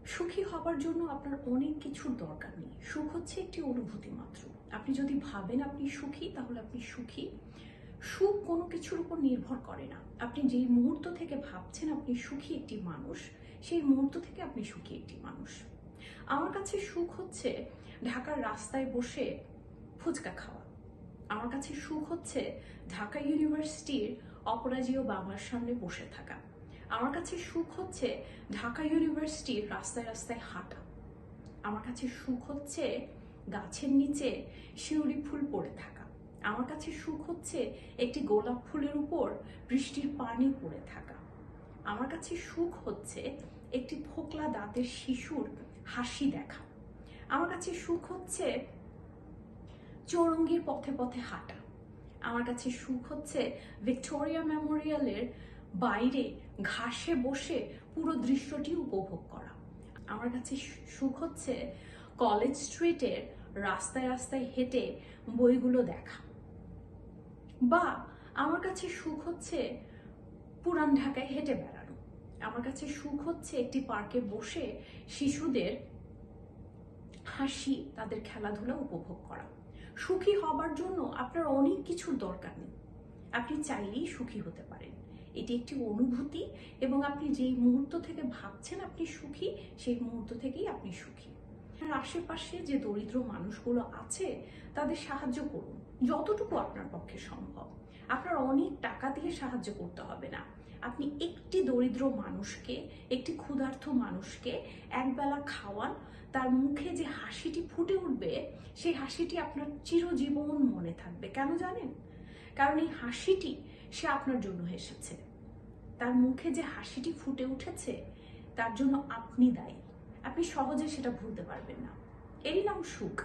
সুখী হবার জন্য আপনার অনেক কিছুর দরকার নেই। সুখ হচ্ছে একটি অনুভূতি মাত্র। আপনি যদি ভাবেন আপনি সুখী, তাহলে আপনি সুখী। সুখ কোনো কিছুর উপর নির্ভর করে না। আপনি যেই মুহূর্ত থেকে ভাবছেন আপনি সুখী একটি মানুষ, সেই মুহূর্ত থেকে আপনি সুখী একটি মানুষ। আমার কাছে সুখ হচ্ছে ঢাকার রাস্তায় বসে ফুচকা খাওয়া। আমার কাছে সুখ হচ্ছে ঢাকা ইউনিভার্সিটির অপরাজেয় বাংলার সামনে বসে থাকা। আমার কাছে সুখ হচ্ছে ঢাকা ইউনিভার্সিটির রাস্তায় রাস্তায় হাঁটা। আমার কাছে সুখ হচ্ছে গাছের নিচে শিউলি ফুল পড়ে থাকা। আমার কাছে সুখ হচ্ছে একটি গোলাপ ফুলের উপর বৃষ্টির পানি পড়ে থাকা। আমার কাছে সুখ হচ্ছে একটি ফোকলা দাঁতের শিশুর হাসি দেখা। আমার কাছে সুখ হচ্ছে চৌরঙ্গীর পথে পথে হাঁটা। আমার কাছে সুখ হচ্ছে ভিক্টোরিয়া মেমোরিয়ালের বাইরে ঘাসে বসে পুরো দৃশ্যটি উপভোগ করা। আমার কাছে সুখ হচ্ছে কলেজ স্ট্রিটের রাস্তায় রাস্তায় হেঁটে বইগুলো দেখা। বা আমার কাছে সুখ হচ্ছে পুরান ঢাকায় হেঁটে বেড়ানো। আমার কাছে সুখ হচ্ছে একটি পার্কে বসে শিশুদের হাসি, তাদের খেলাধুলা উপভোগ করা। সুখী হবার জন্য আপনার অনেক কিছুর দরকার নেই। আপনি চাইলেই সুখী হতে পারেন। এটি একটি অনুভূতি, এবং আপনি যেই মুহূর্ত থেকে ভাবছেন আপনি সুখী, সেই মুহূর্ত থেকেই আপনি সুখী। আপনার আশেপাশে যে দরিদ্র মানুষগুলো আছে তাদের সাহায্য করুন যতটুকু আপনার পক্ষে সম্ভব। আপনার অনেক টাকা দিয়ে সাহায্য করতে হবে না। আপনি একটি দরিদ্র মানুষকে, একটি ক্ষুধার্ত মানুষকে একবেলা খাওয়ান, তার মুখে যে হাসিটি ফুটে উঠবে সেই হাসিটি আপনার চিরজীবন মনে থাকবে। কেন জানেন? কারণ এই হাসিটি সে আপনার জন্য হেসেছে। তার মুখে যে হাসিটি ফুটে উঠেছে তার জন্য আপনি দায়ী। আপনি সহজে সেটা ভুলতে পারবেন না। এরই নাম সুখ।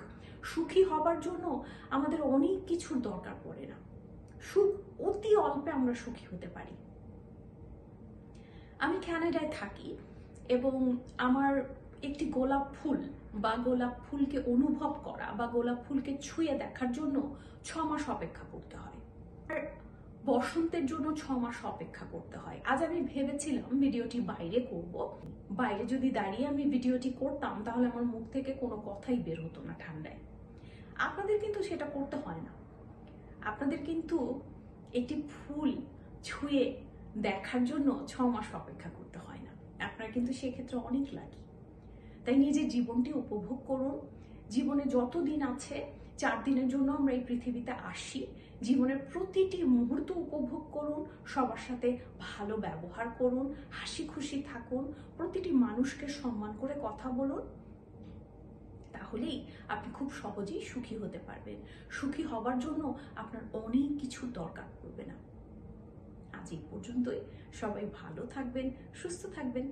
সুখী হবার জন্য আমাদের অনেক কিছুর দরকার পড়ে না। সুখ অতি অল্পে আমরা সুখী হতে পারি। আমি কানাডায় থাকি এবং আমার একটি গোলাপ ফুল বা গোলাপ ফুলকে অনুভব করা বা গোলাপ ফুলকে ছুঁয়ে দেখার জন্য 6 মাস অপেক্ষা করতে হয়। আর বসন্তের জন্য 6 মাস অপেক্ষা করতে হয়। আজ আমি ভেবেছিলাম ভিডিওটি বাইরে করব। বাইরে যদি দাঁড়িয়ে আমি ভিডিওটি করতাম তাহলে আমার মুখ থেকে কোনো কথাই বের হতো না ঠান্ডায়। আপনাদের কিন্তু সেটা করতে হয় না। আপনাদের কিন্তু একটি ফুল ছুঁয়ে দেখার জন্য 6 মাস অপেক্ষা করতে হয় না। আপনার কিন্তু সেক্ষেত্রে অনেক লাগে। তাই নিজের জীবনটি উপভোগ করুন। জীবনে যত দিন আছে, 4 দিনের জন্য আমরা এই পৃথিবীতে আসি। জীবনের প্রতিটি মুহূর্ত উপভোগ করুন, সবার সাথে ভালো ব্যবহার করুন, হাসি খুশি থাকুন, প্রতিটি মানুষকে সম্মান করে কথা বলুন। তাহলেই আপনি খুব সহজেই সুখী হতে পারবেন। সুখী হবার জন্য আপনার অনেক কিছুর দরকার পড়বে না। আজ এই পর্যন্তই। সবাই ভালো থাকবেন, সুস্থ থাকবেন।